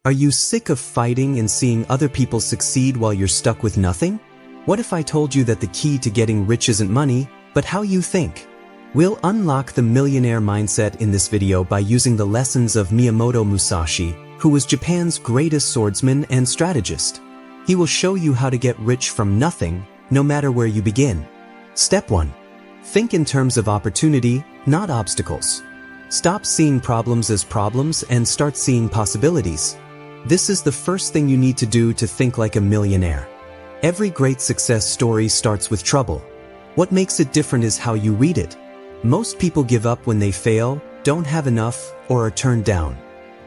Are you sick of fighting and seeing other people succeed while you're stuck with nothing? What if I told you that the key to getting rich isn't money, but how you think? We'll unlock the millionaire mindset in this video by using the lessons of Miyamoto Musashi, who was Japan's greatest swordsman and strategist. He will show you how to get rich from nothing, no matter where you begin. Step 1. Think in terms of opportunity, not obstacles. Stop seeing problems as problems and start seeing possibilities. This is the first thing you need to do to think like a millionaire. Every great success story starts with trouble. What makes it different is how you read it. Most people give up when they fail, don't have enough, or are turned down.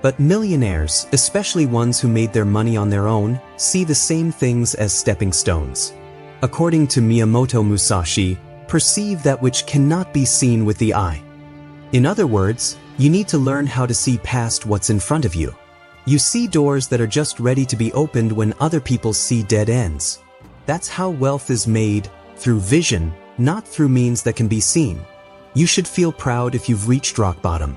But millionaires, especially ones who made their money on their own, see the same things as stepping stones. According to Miyamoto Musashi, perceive that which cannot be seen with the eye. In other words, you need to learn how to see past what's in front of you. You see doors that are just ready to be opened when other people see dead ends. That's how wealth is made, through vision, not through means that can be seen. You should feel proud if you've reached rock bottom.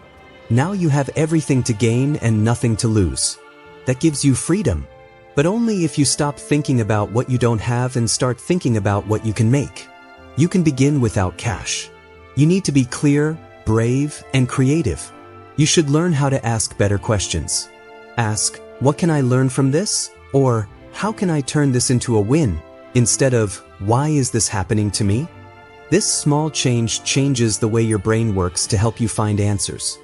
Now you have everything to gain and nothing to lose. That gives you freedom. But only if you stop thinking about what you don't have and start thinking about what you can make. You can begin without cash. You need to be clear, brave, and creative. You should learn how to ask better questions. Ask, what can I learn from this? Or, how can I turn this into a win? Instead of, why is this happening to me? This small change changes the way your brain works to help you find answers.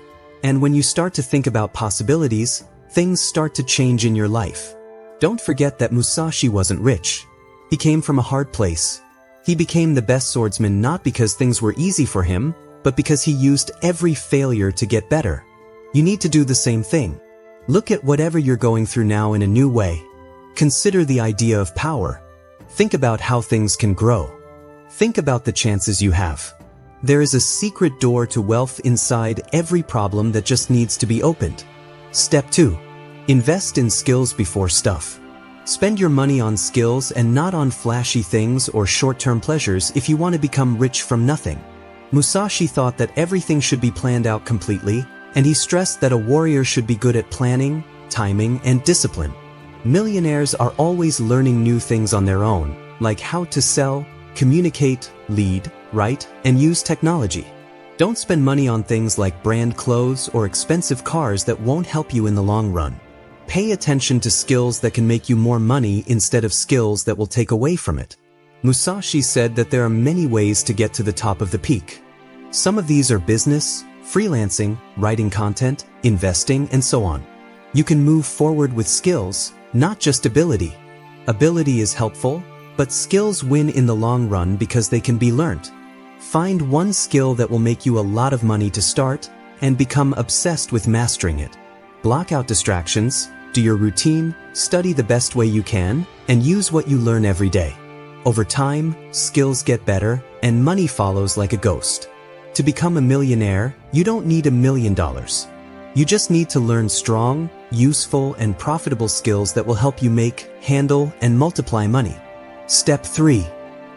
And when you start to think about possibilities, things start to change in your life. Don't forget that Musashi wasn't rich. He came from a hard place. He became the best swordsman not because things were easy for him, but because he used every failure to get better. You need to do the same thing. Look at whatever you're going through now in a new way. Consider the idea of power. Think about how things can grow. Think about the chances you have. There is a secret door to wealth inside every problem that just needs to be opened. Step 2. Invest in skills before stuff. Spend your money on skills and not on flashy things or short-term pleasures if you want to become rich from nothing. Musashi thought that everything should be planned out completely, and he stressed that a warrior should be good at planning, timing, and discipline. Millionaires are always learning new things on their own, like how to sell, communicate, lead, write, and use technology. Don't spend money on things like brand clothes or expensive cars that won't help you in the long run. Pay attention to skills that can make you more money instead of skills that will take away from it. Musashi said that there are many ways to get to the top of the peak. Some of these are business, freelancing, writing content, investing, and so on. You can move forward with skills, not just ability. Ability is helpful, but skills win in the long run because they can be learned. Find one skill that will make you a lot of money to start, and become obsessed with mastering it. Block out distractions, do your routine, study the best way you can, and use what you learn every day. Over time, skills get better, and money follows like a ghost. To become a millionaire, you don't need $1 million. You just need to learn strong, useful, and profitable skills that will help you make, handle, and multiply money. Step 3.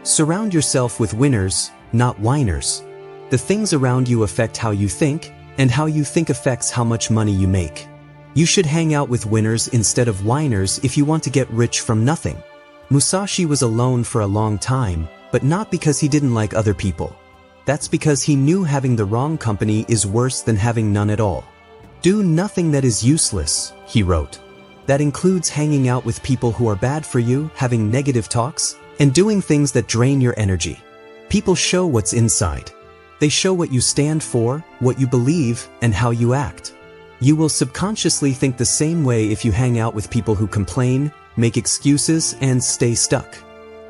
Surround yourself with winners, not whiners. The things around you affect how you think, and how you think affects how much money you make. You should hang out with winners instead of whiners if you want to get rich from nothing. Musashi was alone for a long time, but not because he didn't like other people. That's because he knew having the wrong company is worse than having none at all. Do nothing that is useless, he wrote. That includes hanging out with people who are bad for you, having negative talks, and doing things that drain your energy. People show what's inside. They show what you stand for, what you believe, and how you act. You will subconsciously think the same way if you hang out with people who complain, make excuses, and stay stuck.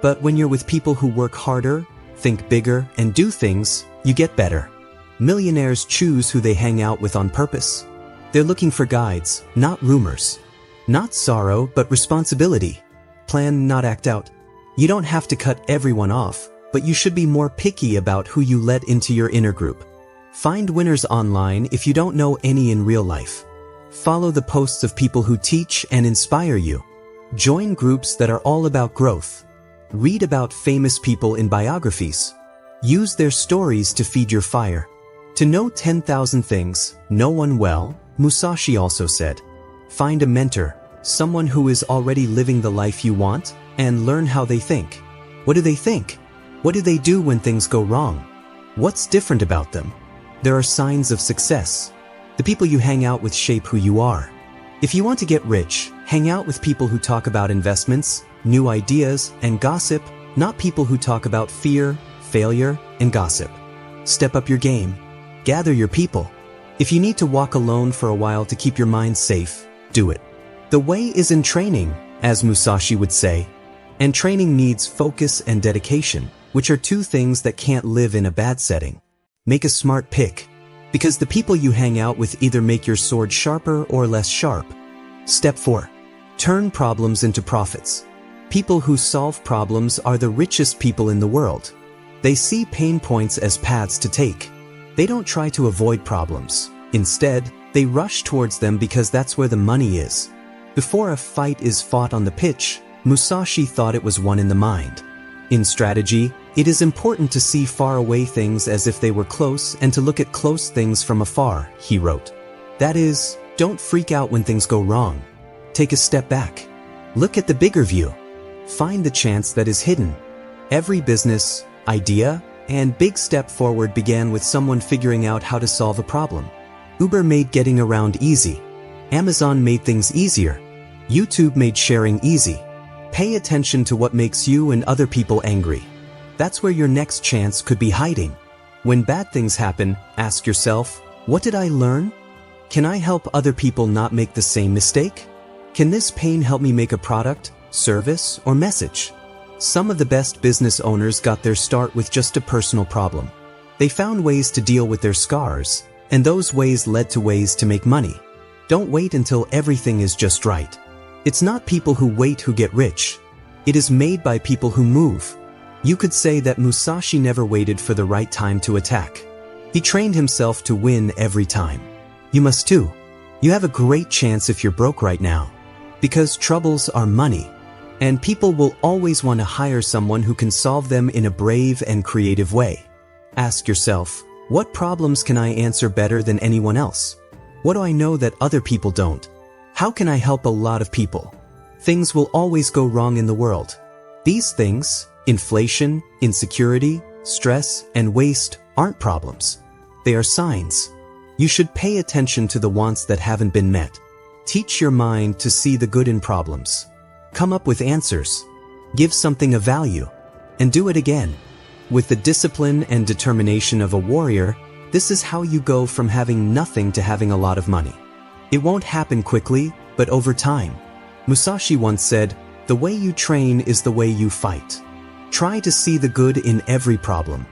But when you're with people who work harder, think bigger, and do things, you get better. Millionaires choose who they hang out with on purpose. They're looking for guides, not rumors. Not sorrow, but responsibility. Plan, not act out. You don't have to cut everyone off, but you should be more picky about who you let into your inner group. Find winners online if you don't know any in real life. Follow the posts of people who teach and inspire you. Join groups that are all about growth. Read about famous people in biographies. Use their stories to feed your fire. To know 10,000 things, know one well, Musashi also said. Find a mentor, someone who is already living the life you want, and learn how they think. What do they think? What do they do when things go wrong? What's different about them? There are signs of success. The people you hang out with shape who you are. If you want to get rich, hang out with people who talk about investments, new ideas, and gossip, not people who talk about fear, failure, and gossip. Step up your game. Gather your people. If you need to walk alone for a while to keep your mind safe, do it. The way is in training, as Musashi would say. And training needs focus and dedication, which are two things that can't live in a bad setting. Make a smart pick, because the people you hang out with either make your sword sharper or less sharp. Step 4. Turn problems into profits. People who solve problems are the richest people in the world. They see pain points as paths to take. They don't try to avoid problems. Instead, they rush towards them because that's where the money is. Before a fight is fought on the pitch, Musashi thought it was won in the mind. In strategy, it is important to see faraway things as if they were close and to look at close things from afar, he wrote. That is, don't freak out when things go wrong. Take a step back. Look at the bigger view. Find the chance that is hidden. Every business, idea, and big step forward began with someone figuring out how to solve a problem. Uber made getting around easy. Amazon made things easier. YouTube made sharing easy. Pay attention to what makes you and other people angry. That's where your next chance could be hiding. When bad things happen, ask yourself, what did I learn? Can I help other people not make the same mistake? Can this pain help me make a product, service, or message? Some of the best business owners got their start with just a personal problem. They found ways to deal with their scars, and those ways led to ways to make money. Don't wait until everything is just right. It's not people who wait who get rich. It is made by people who move. You could say that Musashi never waited for the right time to attack. He trained himself to win every time. You must too. You have a great chance if you're broke right now. Because troubles are money. And people will always want to hire someone who can solve them in a brave and creative way. Ask yourself, what problems can I answer better than anyone else? What do I know that other people don't? How can I help a lot of people? Things will always go wrong in the world. These things, inflation, insecurity, stress, and waste, aren't problems. They are signs. You should pay attention to the wants that haven't been met. Teach your mind to see the good in problems. Come up with answers. Give something of value. And do it again. With the discipline and determination of a warrior, this is how you go from having nothing to having a lot of money. It won't happen quickly, but over time. Musashi once said, "The way you train is the way you fight." Try to see the good in every problem.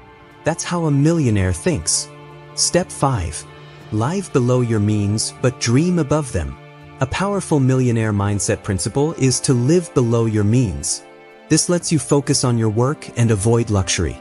That's how a millionaire thinks. Step 5. Live below your means, but dream above them. A powerful millionaire mindset principle is to live below your means. This lets you focus on your work and avoid luxury.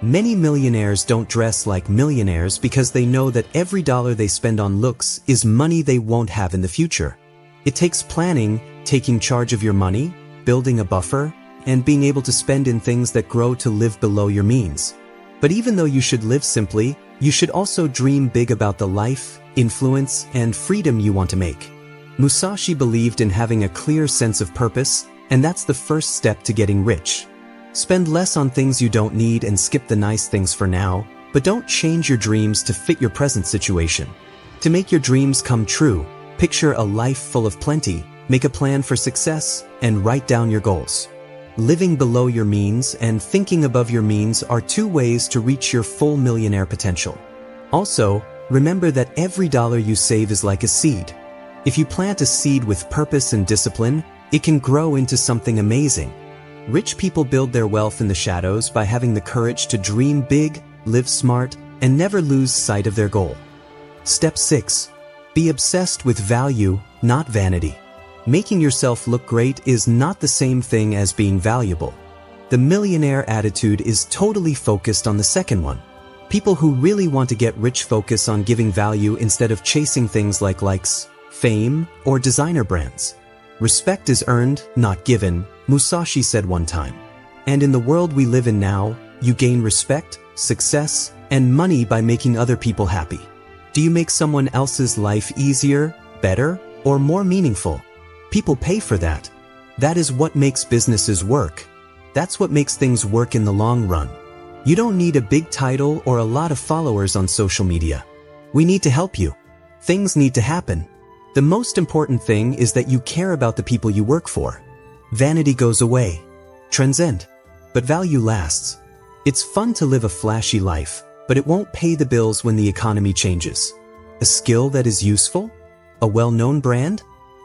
Many millionaires don't dress like millionaires because they know that every dollar they spend on looks is money they won't have in the future. It takes planning, taking charge of your money, building a buffer, and being able to spend in things that grow to live below your means. But even though you should live simply, you should also dream big about the life, influence, and freedom you want to make. Musashi believed in having a clear sense of purpose, and that's the first step to getting rich. Spend less on things you don't need and skip the nice things for now, but don't change your dreams to fit your present situation. To make your dreams come true, picture a life full of plenty, make a plan for success, and write down your goals. Living below your means and thinking above your means are two ways to reach your full millionaire potential. Also, remember that every dollar you save is like a seed. If you plant a seed with purpose and discipline, it can grow into something amazing. Rich people build their wealth in the shadows by having the courage to dream big, live smart, and never lose sight of their goal. Step 6. Be obsessed with value, not vanity. Making yourself look great is not the same thing as being valuable. The millionaire attitude is totally focused on the second one. People who really want to get rich focus on giving value instead of chasing things like likes, fame, or designer brands. Respect is earned, not given, Musashi said one time. And in the world we live in now, you gain respect, success, and money by making other people happy. Do you make someone else's life easier, better, or more meaningful. People pay for that. That is what makes businesses work. That's what makes things work in the long run. You don't need a big title or a lot of followers on social media. We need to help you. Things need to happen. The most important thing is that you care about the people you work for. Vanity goes away. Trends end. But value lasts. It's fun to live a flashy life, but it won't pay the bills when the economy changes. A skill that is useful? A well-known brand?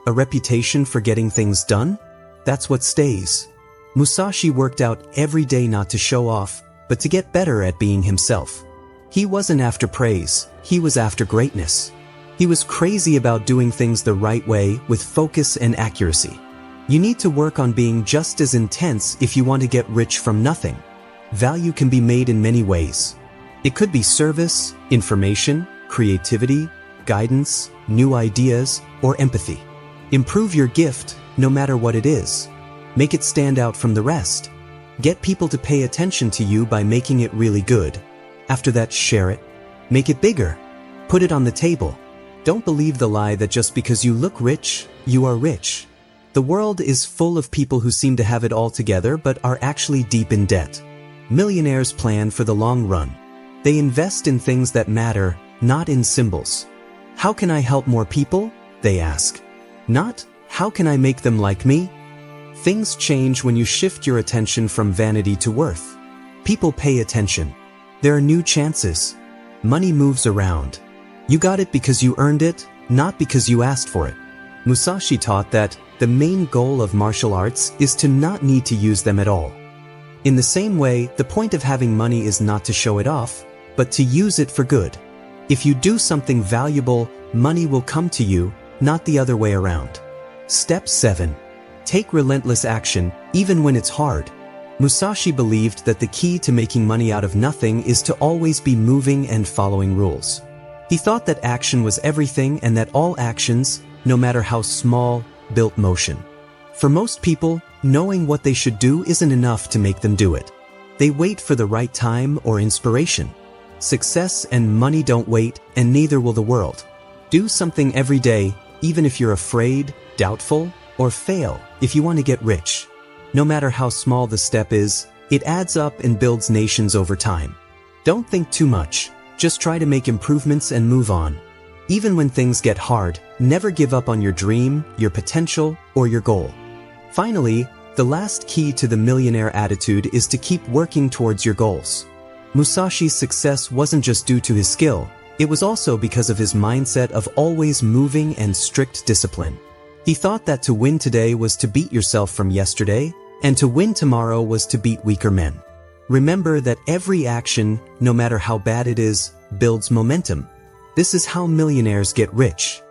A reputation for getting things done? That's what stays. Musashi worked out every day not to show off, but to get better at being himself. He wasn't after praise, he was after greatness. He was crazy about doing things the right way with focus and accuracy. You need to work on being just as intense if you want to get rich from nothing. Value can be made in many ways. It could be service, information, creativity, guidance, new ideas, or empathy. Improve your gift, no matter what it is. Make it stand out from the rest. Get people to pay attention to you by making it really good. After that, share it. Make it bigger. Put it on the table. Don't believe the lie that just because you look rich, you are rich. The world is full of people who seem to have it all together but are actually deep in debt. Millionaires plan for the long run. They invest in things that matter, not in symbols. How can I help more people? They ask. Not, how can I make them like me? Things change when you shift your attention from vanity to worth. People pay attention. There are new chances. Money moves around. You got it because you earned it, not because you asked for it. Musashi taught that the main goal of martial arts is to not need to use them at all. In the same way, the point of having money is not to show it off, but to use it for good. If you do something valuable, money will come to you, not the other way around. Step 7. Take relentless action, even when it's hard. Musashi believed that the key to making money out of nothing is to always be moving and following rules. He thought that action was everything and that all actions, no matter how small, built motion. For most people, knowing what they should do isn't enough to make them do it. They wait for the right time or inspiration. Success and money don't wait, and neither will the world. Do something every day, even if you're afraid, doubtful, or fail, if you want to get rich. No matter how small the step is, it adds up and builds nations over time. Don't think too much. Just try to make improvements and move on. Even when things get hard, never give up on your dream, your potential, or your goal. Finally, the last key to the millionaire attitude is to keep working towards your goals. Musashi's success wasn't just due to his skill, it was also because of his mindset of always moving and strict discipline. He thought that to win today was to beat yourself from yesterday, and to win tomorrow was to beat weaker men. Remember that every action, no matter how bad it is, builds momentum. This is how millionaires get rich.